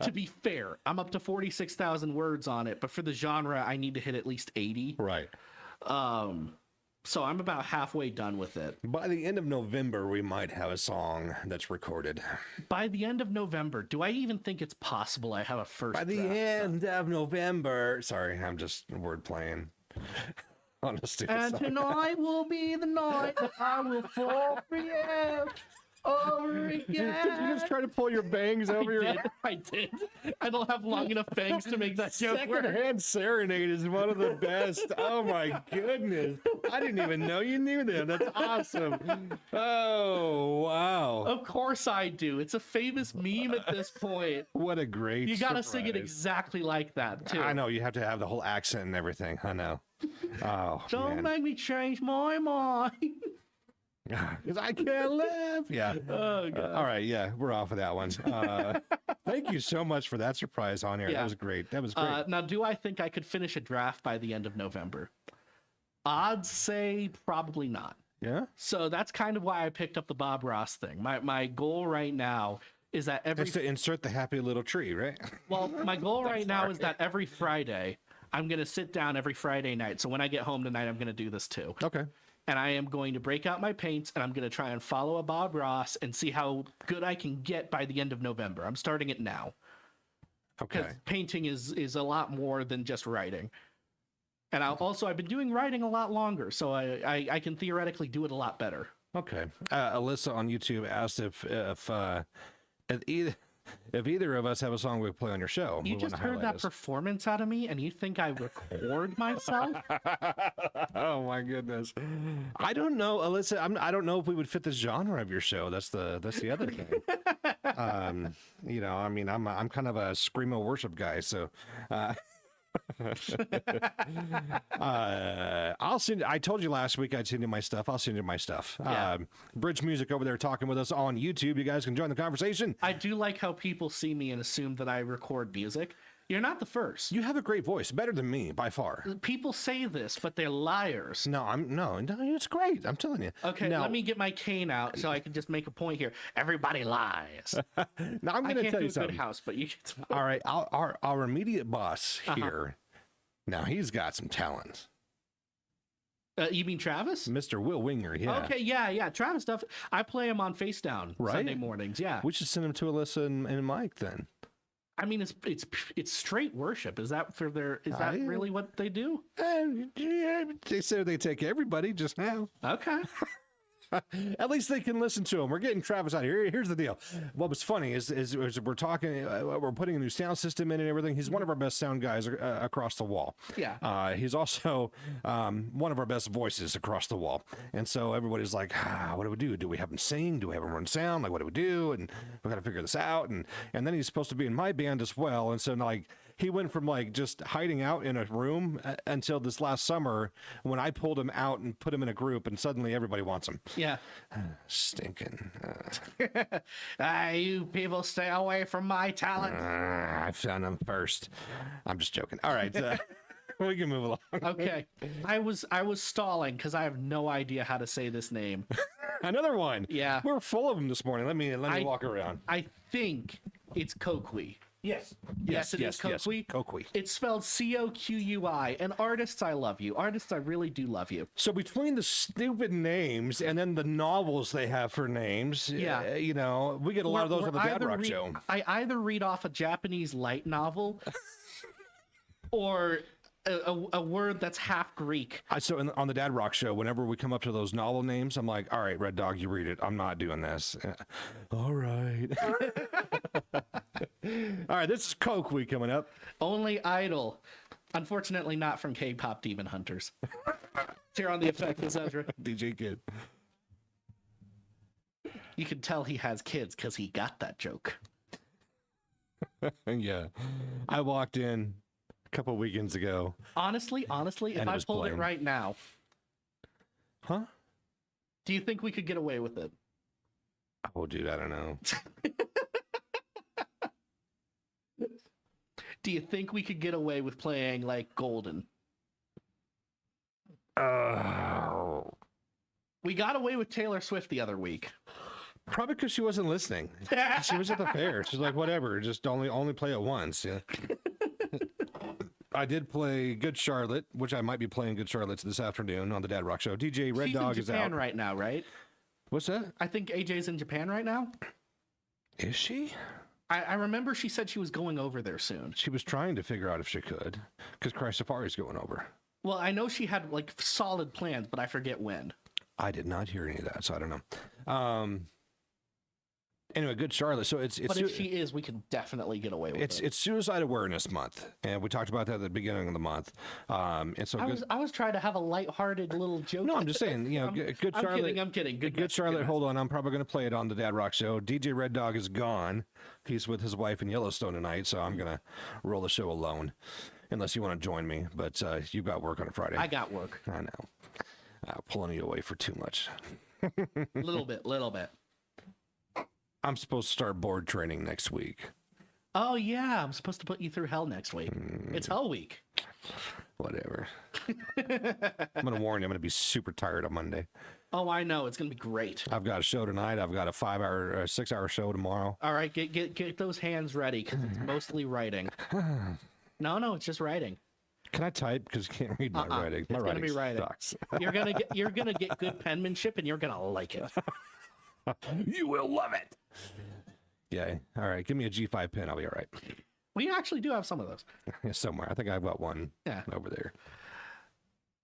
To be fair, I'm up to 46,000 words on it, but for the genre, I need to hit at least 80. Right. So I'm about halfway done with it. By the end of November, we might have a song that's recorded. By the end of November, do I even think it's possible I have a first By the draft? end of November. Sorry, I'm just word playing. On a stupid And song. tonight will be the night that I will fall for you over again. Did you just try to pull your bangs over your head? I did. I don't have long enough bangs to make that joke work. Secondhand serenade is one of the best. Oh my goodness. I didn't even know you knew that. That's awesome. Oh, wow. Of course I do. It's a famous meme at this point. What a great You gotta surprise. sing it exactly like that, too. I know. You have to have the whole accent and everything. I know. Oh, Don't man. make me change my mind. Because I can't live. Yeah. Oh, God. All right. Yeah. We're off of that one. Thank you so much for that surprise on air. Yeah. That was great. That was great. Now, do I think I could finish a draft by the end of November? I'd say probably not. Yeah. So that's kind of why I picked up the Bob Ross thing. My goal right now is that It's to insert the happy little tree, right? well, my goal right now is that every Friday I'm going to sit down every Friday night. So when I get home tonight, I'm going to do this too. Okay. And I am going to break out my paints and I'm going to try and follow a Bob Ross and see how good I can get by the end of November. I'm starting it now. Okay. Because painting is a lot more than just writing. And I've been doing writing a lot longer, so I can theoretically do it a lot better. Okay. Alyssa on YouTube asked if either of us have a song we play on your show. You just heard that performance out of me, and you think I record myself? Oh Oh my goodness. I don't know, Alyssa. I don't know if we would fit the genre of your show. That's the other thing. You know, I mean, I'm kind of a screamo worship guy, so. I'll send. I told you last week I'd send you my stuff. I'll send you my stuff. Yeah. Bridge Music over there talking with us on YouTube. You guys can join the conversation. I do like how people see me and assume that I record music. You're not the first. You have a great voice, better than me by far. People say this, but they're liars. No, no, it's great. I'm telling you. Okay, now, let me get my cane out so I can just make a point here. Everybody lies. Now I'm going to tell you something. Good house, but you can. All right, our immediate boss here. Now he's got some talent. You mean Travis? Mr. Will Winger, yeah. Okay, yeah. Travis stuff. I play him on Face Down Sunday mornings. Yeah. We should send him to Alyssa and Mike then. I mean, it's straight worship. Is that for their? Is that really what they do? They said they take everybody just now. Okay. At least they can listen to him. We're getting Travis out here. Here's the deal. What was funny is we're talking, we're putting a new sound system in and everything. He's one of our best sound guys across the wall. Yeah. He's also one of our best voices across the wall. And so everybody's like, what do we do? Do we have him sing? Do we have him run sound? Like, what do we do? And we got to figure this out. And then he's supposed to be in my band as well. And so like, he went from like just hiding out in a room until this last summer when I pulled him out and put him in a group, and suddenly everybody wants him. Yeah. Stinking. You people stay away from my talent. I found him first. I'm just joking. All right. We can move along. Okay. I was stalling because I have no idea how to say this name. Another one. Yeah. We're full of them this morning. Let me walk around. I think it's Coqui. Yes. Yes, it is Coqui. Coqui. It's spelled Coqui. And artists, I love you. Artists, I really do love you. So between the stupid names and then the novels they have for names, yeah, you know, we get a lot of those on the Dad Rock Show. I either read off a Japanese light novel or a word that's half Greek. So on the Dad Rock Show, whenever we come up to those novel names, I'm like, all right, Red Dog, you read it. I'm not doing this. All right. All right, this is Coqui coming up. Only Idol. Unfortunately, not from K-pop Demon Hunters. Here on the effect is Ezra DJ Kidd. You can tell he has kids because he got that joke. Yeah. I walked in a couple weekends ago. Honestly, if I pulled it right now. Huh? Do you think we could get away with it? Oh, dude, I don't know. Do you think we could get away with playing like Golden? We got away with Taylor Swift the other week. Probably because she wasn't listening. She was at the fair. She's like, whatever, just only play it once. Yeah. I did play Good Charlotte, which I might be playing Good Charlotte this afternoon on the Dad Rock Show. DJ Red Dog is out. She's in Japan right now, right? What's that? I think AJ's in Japan right now. Is she? I remember she said she was going over there soon. She was trying to figure out if she could, because Christ Safari's going over. Well, I know she had like solid plans, but I forget when. I did not hear any of that, so I don't know. Anyway, Good Charlotte. So it's. But if she is, we can definitely get away with it. It's Suicide Awareness Month, and we talked about that at the beginning of the month. And so I was trying to have a lighthearted little joke. No, I'm just saying, you know, Good Charlotte. I'm kidding. Good Charlotte. Hold on, I'm probably going to play it on the Dad Rock Show. DJ Red Dog is gone. He's with his wife in Yellowstone tonight, so I'm going to roll the show alone, unless you want to join me. But you've got work on a Friday. I got work. I know. Pulling you away for too much. Little bit. I'm supposed to start board training next week. Oh, yeah. I'm supposed to put you through hell next week. It's Hell Week. Whatever. I'm going to warn you, I'm going to be super tired on Monday. Oh, I know. It's going to be great. I've got a show tonight. I've got a 6-hour show tomorrow. All right. Get those hands ready because it's mostly writing. No, it's just writing. Can I type? Because I can't read my writing. My writing sucks. You're gonna get good penmanship and you're going to like it. You will love it. Yeah. All right. Give me a G5 pen. I'll be all right. We actually do have some of those. Yeah, somewhere. I think I've got one over there.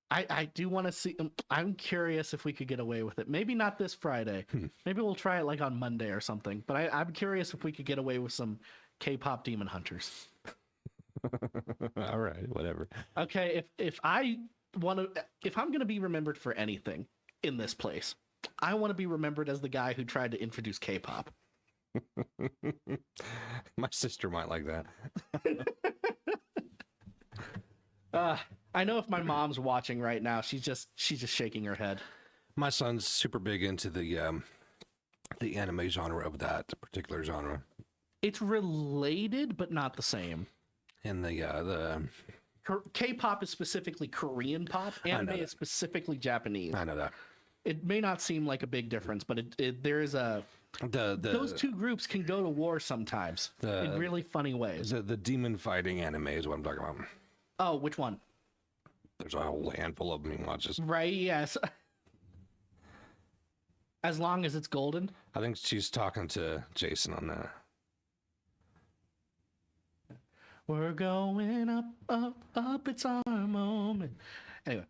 I do want to see. I'm curious if we could get away with it. Maybe not this Friday. Maybe we'll try it like on Monday or something. But I'm curious if we could get away with some K-pop Demon Hunters. All right. Whatever. Okay. If I if I'm going to be remembered for anything in this place, I want to be remembered as the guy who tried to introduce K-pop. My sister might like that. I know if my mom's watching right now, she's just shaking her head. My son's super big into the anime genre of that particular genre. It's related, but not the same. And the K-pop is specifically Korean pop. Anime is specifically Japanese. I know that. It may not seem like a big difference, but there is a those two groups can go to war sometimes in really funny ways. The demon fighting anime is what I'm talking about. Oh, which one? There's a whole handful of them he watches. Right, yes. As long as it's golden. I think she's talking to Jason on that. We're going up, up, up, it's our moment. Anyway,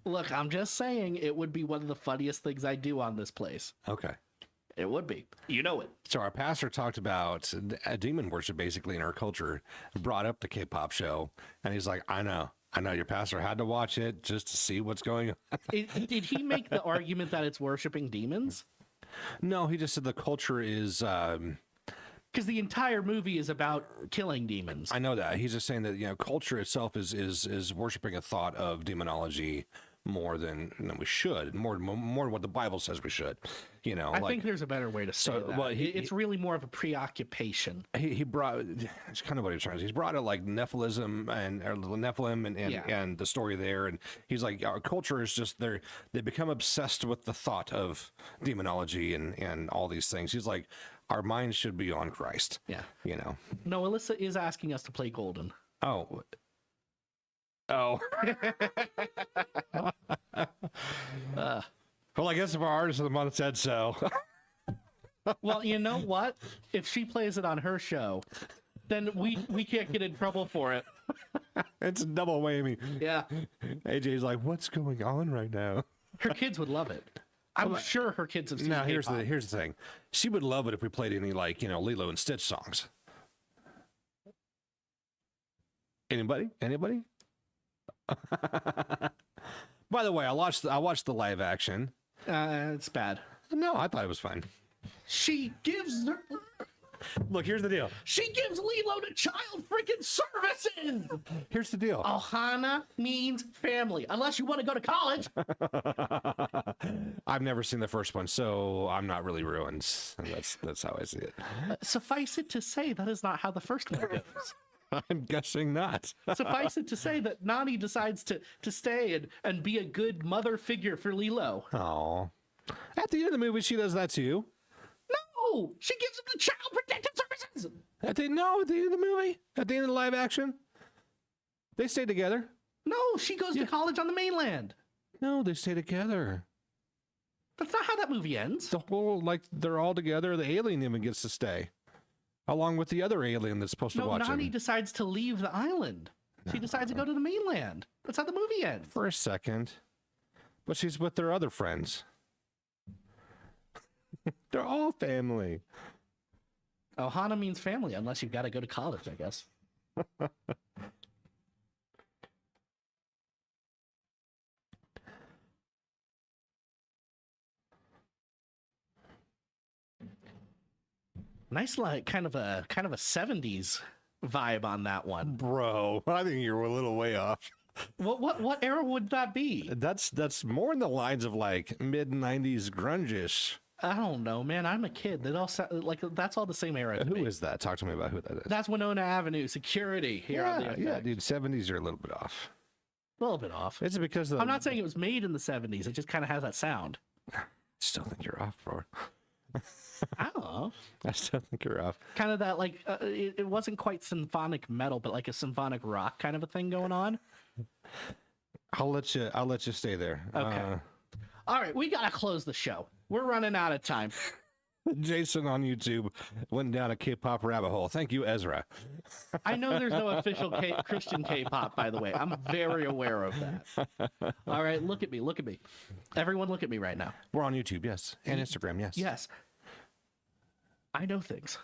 look, I'm just saying it would be one of the funniest things I do on this place. Okay. It would be. You know it. So our pastor talked about demon worship basically in our culture, brought up the K-pop show, and he's like, I know your pastor had to watch it just to see what's going on. Did he make the argument that it's worshiping demons? No, he just said the culture is... because the entire movie is about killing demons. I know that. He's just saying that, culture itself is worshiping a thought of demonology more than we should, more than what the Bible says we should. I think there's a better way to say that. Well, it's really more of a preoccupation. He brought, it's kind of what he's trying to say. He's brought it like Nephilim and the story there, and he's like, our culture is just they become obsessed with the thought of demonology and all these things. He's like, our minds should be on Christ. Yeah. No, Alyssa is asking us to play Golden. Oh. Well, I guess if our artist of the month said so. Well, you know what? If she plays it on her show, then we can't get in trouble for it. It's a double whammy. Yeah. AJ's like, what's going on right now? Her kids would love it. I'm sure her kids have seen it. Now, here's the thing. She would love it if we played any, Lilo and Stitch songs. Anybody? By the way, I watched the live action. It's bad. No, I thought it was fine. She gives her... Look, here's the deal. She gives Lilo to child freaking services. Here's the deal. Ohana means family, unless you want to go to college. I've never seen the first one, so I'm not really ruined. That's how I see it. Suffice it to say, that is not how the first one goes. I'm guessing not. Suffice it to say that Nani decides to stay and be a good mother figure for Lilo. Oh. At the end of the movie, she does that too. No! She gives him to child protective services! At the end of the movie? At the end of the live action? They stay together. No, she goes to college on the mainland. No, they stay together. That's not how that movie ends. The whole, they're all together. The alien even gets to stay. Along with the other alien that's supposed to watch him. No, Nani decides to leave the island. She decides to go to the mainland. That's how the movie ends. For a second. But she's with their other friends. They're all family. Ohana means family, unless you've got to go to college, I guess. Nice, kind of a 70s vibe on that one. Bro, I think you're a little way off. What era would that be? That's more in the lines of mid 90s grunge-ish. I don't know, man. I'm a kid. That all that's all the same era. Who is that? Talk to me about who that is. That's Winona Avenue Security here on the Yeah, dude. 70s are a little bit off. A little bit off. Is it because I'm not saying it was made in the 70s. It just kind of has that sound. Still think you're off, bro. I don't know. I still think you're off. Kind of that it wasn't quite symphonic metal, but like a symphonic rock kind of a thing going on. I'll let you stay there. Okay. All right, we gotta close the show. We're running out of time. Jason on YouTube went down a K-pop rabbit hole. Thank you, Ezra. I know there's no official Christian K-pop, by the way. I'm very aware of that. All right, look at me. Everyone look at me right now. We're on YouTube, yes. And Instagram, yes. Yes. I know things.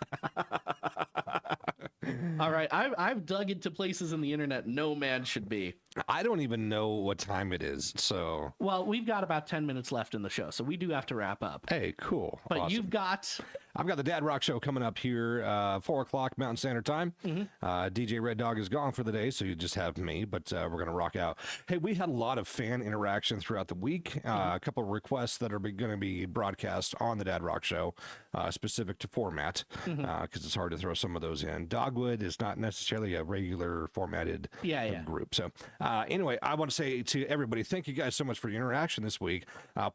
All right, I've dug into places in the internet no man should be. I don't even know what time it is. So, Well, we've got about 10 minutes left in the show, so we do have to wrap up. hey, cool. But Awesome. you've got... I've got the Dad Rock Show coming up here, 4 o'clock Mountain Standard Time. DJ Red Dog is gone for the day, so you just have me, but we're going to rock out. Hey, we had a lot of fan interaction throughout the week. A couple of requests that are going to be broadcast on the Dad Rock Show, specific to format, because it's hard to throw some of those in. Dogwood is not necessarily a regular formatted group. So anyway, I want to say to everybody, thank you guys so much for your interaction this week.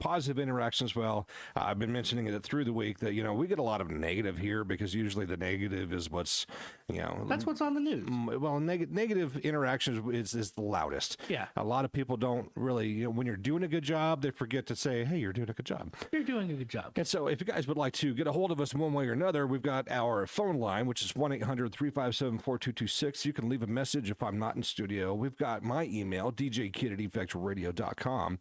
Positive interaction as well. I've been mentioning it through the week that, we get a lot of negative here because usually the negative is what's, That's what's on the news. Well, negative interactions is the loudest. Yeah. A lot of people don't really, when you're doing a good job, they forget to say, hey, you're doing a good job. You're doing a good job. And so if you guys would like to get a hold of us one way or another, we've got our phone line, which is 1-800-357-4226. You can leave a message if I'm not in studio. We've got my email, djkidd@effectradio.com.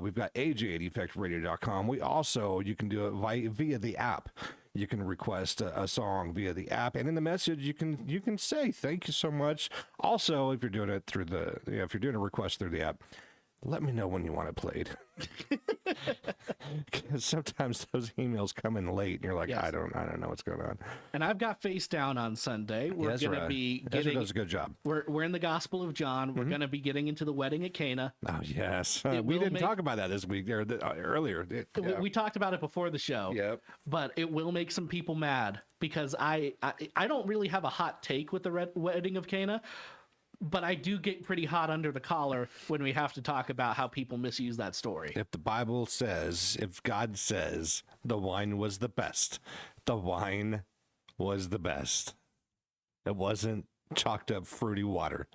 We've got aj@effectradio.com. We also, you can do it via the app. You can request a song via the app, and in the message you can say thank you so much. Also, if you're doing it through if you're doing a request through the app, let me know when you want it played. Because sometimes those emails come in late, and you're like, I don't know what's going on. And I've got Face Down on Sunday. We're going to be Ezra does a good job. We're in the Gospel of John. We're going to be getting into the wedding at Cana. Oh yes, we didn't talk about that this week or earlier. We talked about it before the show. Yep. But it will make some people mad because I don't really have a hot take with the wedding of Cana. But I do get pretty hot under the collar when we have to talk about how people misuse that story. If the Bible says, if God says the wine was the best, the wine was the best. It wasn't chalked up fruity water.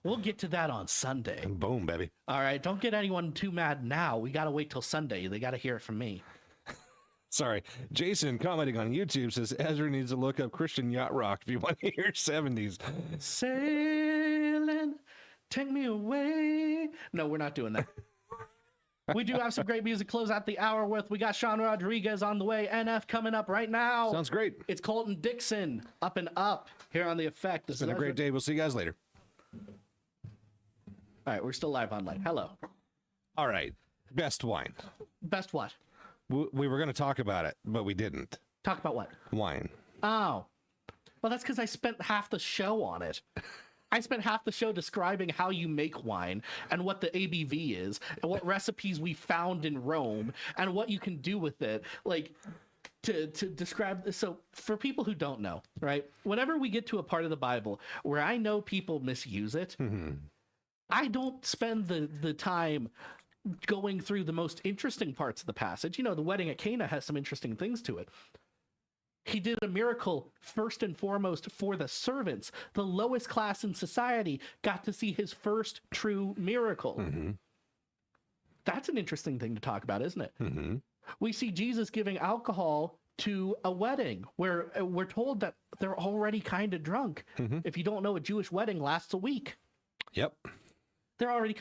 We'll get to that on Sunday. Boom, baby. All right. Don't get anyone too mad now. We got to wait till Sunday. They got to hear it from me. Sorry. Jason commenting on YouTube says Ezra needs to look up Christian yacht rock if you want to hear 70s. Sailing, take me away. No, we're not doing that. We do have some great music close out the hour with. We got Sean Rodriguez on the way. NF coming up right now. Sounds great. It's Colton Dixon, Up and Up, here on The Effect. It's been a great day. We'll see you guys later. All right, we're still live online. Hello. All right. Best wine. Best what? We were going to talk about it, but we didn't. Talk about what? Wine. Oh. Well, that's because I spent half the show on it. I spent half the show describing how you make wine and what the ABV is and what recipes we found in Rome and what you can do with it. Like, to describe this. So for people who don't know, right? Whenever we get to a part of the Bible where I know people misuse it, I don't spend the time going through the most interesting parts of the passage. The wedding at Cana has some interesting things to it. He did a miracle first and foremost for the servants. The lowest class in society got to see his first true miracle. That's an interesting thing to talk about, isn't it? We see Jesus giving alcohol to a wedding where we're told that they're already kind of drunk. If you don't know, a Jewish wedding lasts a week. Yep. They're already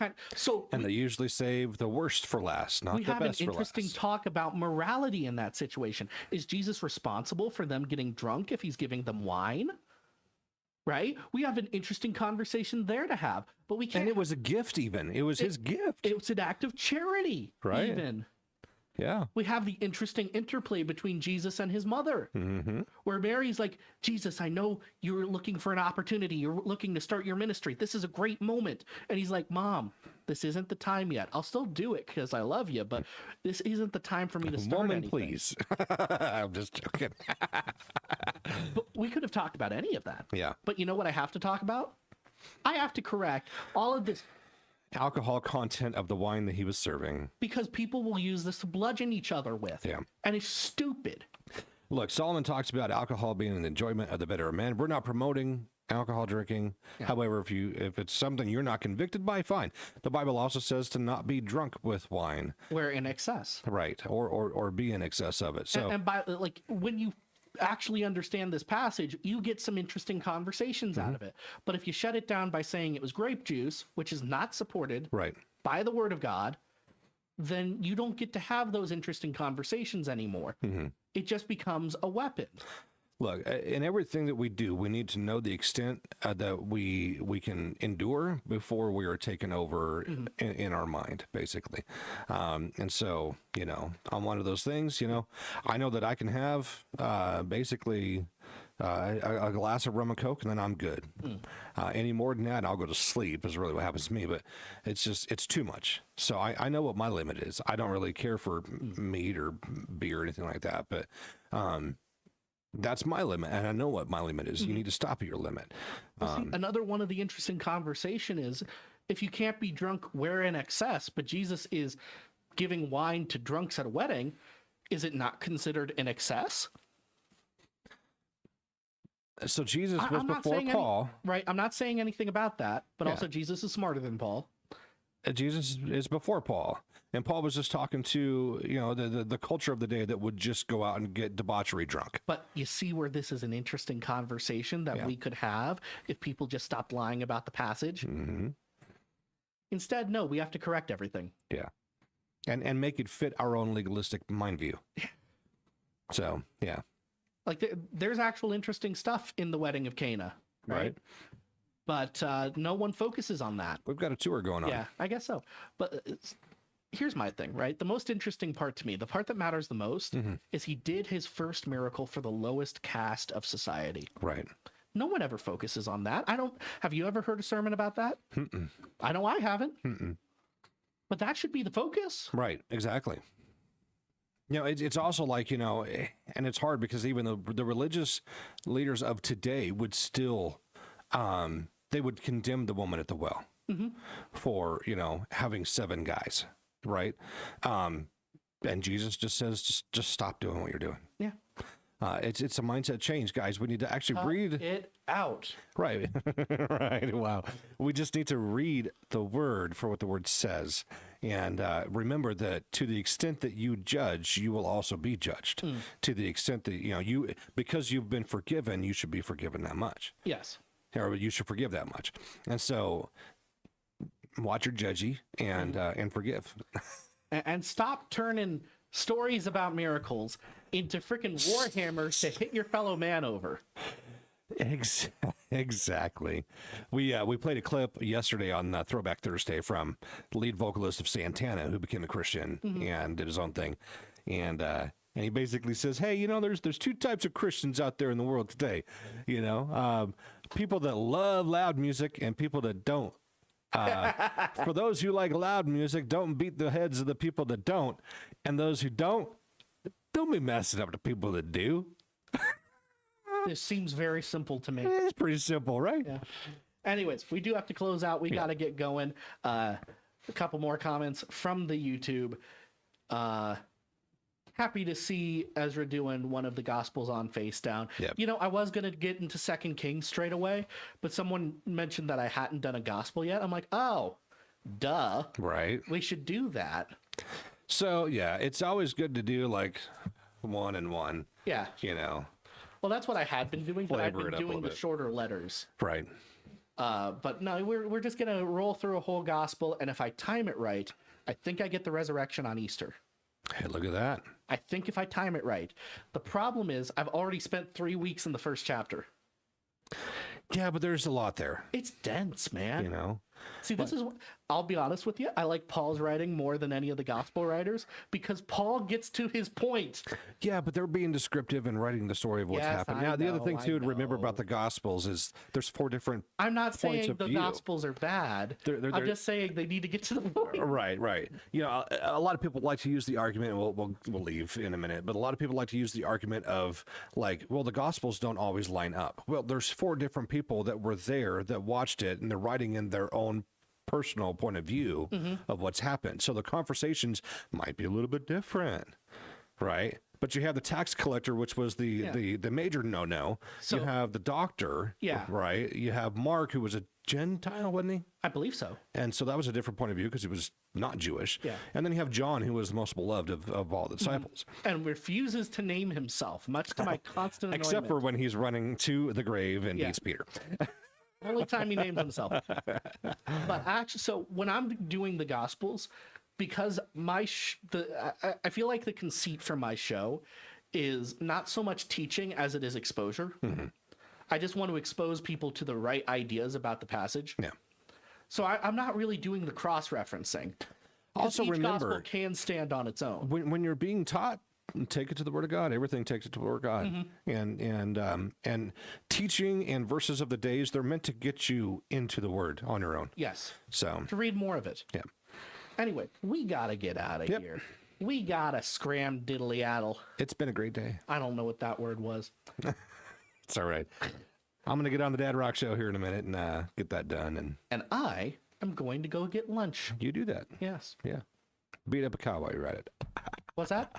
and they usually save the worst for last, not the best for last. We have an interesting talk about morality in that situation. Is Jesus responsible for them getting drunk if he's giving them wine? Right? We have an interesting conversation there to have, but we can't. And it was a gift even. It was his gift. It was an act of charity. Right. Even. Yeah. We have the interesting interplay between Jesus and his mother, where Mary's like, Jesus, I know you're looking for an opportunity. You're looking to start your ministry. This is a great moment. And he's like, Mom, this isn't the time yet. I'll still do it because I love you, but this isn't the time for me to start anything. Please. I'm just joking. But we could have talked about any of that. Yeah. But you know what I have to talk about? I have to correct all of this alcohol content of the wine that he was serving, because people will use this to bludgeon each other with. Yeah. And it's stupid. Look, Solomon talks about alcohol being an enjoyment of the better of man. We're not promoting alcohol drinking. Yeah. However, if it's something you're not convicted by, fine. The Bible also says to not be drunk with wine. Where in excess. Right. Or be in excess of it. So and by when you actually understand this passage, you get some interesting conversations out of it. But if you shut it down by saying it was grape juice, which is not supported by the word of God, then you don't get to have those interesting conversations anymore. It just becomes a weapon. Look, in everything that we do, we need to know the extent that we can endure before we are taken over in our mind, basically. And so, I'm one of those things. I know that I can have basically a glass of rum and coke, and then I'm good. Any more than that, I'll go to sleep. Is really what happens to me. But it's too much. So I know what my limit is. I don't really care for meat or beer or anything like that. But that's my limit, and I know what my limit is. You need to stop at your limit. Well, see, another one of the interesting conversation is, if you can't be drunk, we're in excess, but Jesus is giving wine to drunks at a wedding, is it not considered an excess? So Jesus was before Paul. Right, I'm not saying anything about that, but also Jesus is smarter than Paul. Jesus is before Paul. And Paul was just talking to, the culture of the day that would just go out and get debauchery drunk. But you see where this is an interesting conversation that we could have if people just stopped lying about the passage? Mm-hmm. Instead, no, we have to correct everything. Yeah. And make it fit our own legalistic mind view. So, yeah. Like, there's actual interesting stuff in the wedding of Cana, right? But no one focuses on that. We've got a tour going on. Yeah, I guess so. But here's my thing, right? The most interesting part to me, the part that matters the most, is he did his first miracle for the lowest caste of society. Right. No one ever focuses on that. Have you ever heard a sermon about that? I know I haven't. But that should be the focus. Right, exactly. It's also like, and it's hard because even the religious leaders of today would still, they would condemn the woman at the well for, having 7 guys, right? And Jesus just says, just stop doing what you're doing. Yeah. It's a mindset change, guys. We need to actually read it out. Right. Right. Wow. We just need to read the word for what the word says. And remember that to the extent that you judge, you will also be judged. To the extent that, because you've been forgiven, you should be forgiven that much. Yes. Or you should forgive that much. And so watch your judgy and forgive. And stop turning stories about miracles into freaking warhammers to hit your fellow man over. Exactly. We played a clip yesterday on Throwback Thursday from the lead vocalist of Santana, who became a Christian and did his own thing. And he basically says, hey, there's 2 types of Christians out there in the world today. People that love loud music and people that don't. For those who like loud music, don't beat the heads of the people that don't. And those who don't be messing up the people that do. This seems very simple to me. It's pretty simple, right? Yeah. Anyways, we do have to close out. We got to get going. A couple more comments from the YouTube. Happy to see Ezra doing one of the Gospels on face down. Yep. I was going to get into 2 Kings straight away, but someone mentioned that I hadn't done a Gospel yet. I'm like, oh, duh. Right. We should do that. So, yeah, it's always good to do like 1 and 1. Yeah. Well, that's what I had been doing, but I've been doing the shorter letters. Right. But no, we're just going to roll through a whole Gospel, and if I time it right, I think I get the resurrection on Easter. Hey, look at that. I think if I time it right. The problem is I've already spent 3 weeks in the first chapter. Yeah, but there's a lot there. It's dense, man. See, this is what, I'll be honest with you. I like Paul's writing more than any of the gospel writers because Paul gets to his point. Yeah, but they're being descriptive and writing the story of what's happened. Now, the other thing too to remember about the gospels is there's 4 different. I'm not saying the gospels are bad. I'm just saying they need to get to the point. Right. A lot of people like to use the argument, and we'll leave in a minute, but a lot of people like to use the argument of like, well, the gospels don't always line up. Well, there's 4 different people that were there that watched it, and they're writing in their own personal point of view of what's happened. So the conversations might be a little bit different, right? But you have the tax collector, which was the major no-no. So, you have the doctor, right? You have Mark, who was a Gentile, wasn't he? I believe so. And so that was a different point of view because he was not Jewish. Yeah. And then you have John, who was the most beloved of all the disciples. And refuses to name himself, much to my constant annoyment. Except for when he's running to the grave and meets Peter. Only time he names himself. But actually, so when I'm doing the Gospels, because I feel like the conceit for my show is not so much teaching as it is exposure. I just want to expose people to the right ideas about the passage. Yeah. So I'm not really doing the cross-referencing. Also, each remember, gospel can stand on its own. when you're being taught, take it to the Word of God. Everything takes it to the Word of God. And teaching and verses of the days, they're meant to get you into the Word on your own. Yes. So To read more of it. yeah. Anyway, we gotta get out of here. We gotta scram diddly-addle. It's been a great day. I don't know what that word was. It's all right. I'm gonna get on the Dad Rock Show here in a minute and get that done. And I am going to go get lunch. you do that. Yes. Yeah. Beat up a cow while you're at it. What's that?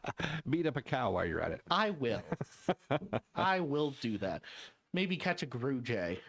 Beat up a cow while you're at it. I will. I will do that. Maybe catch a Grue Jay.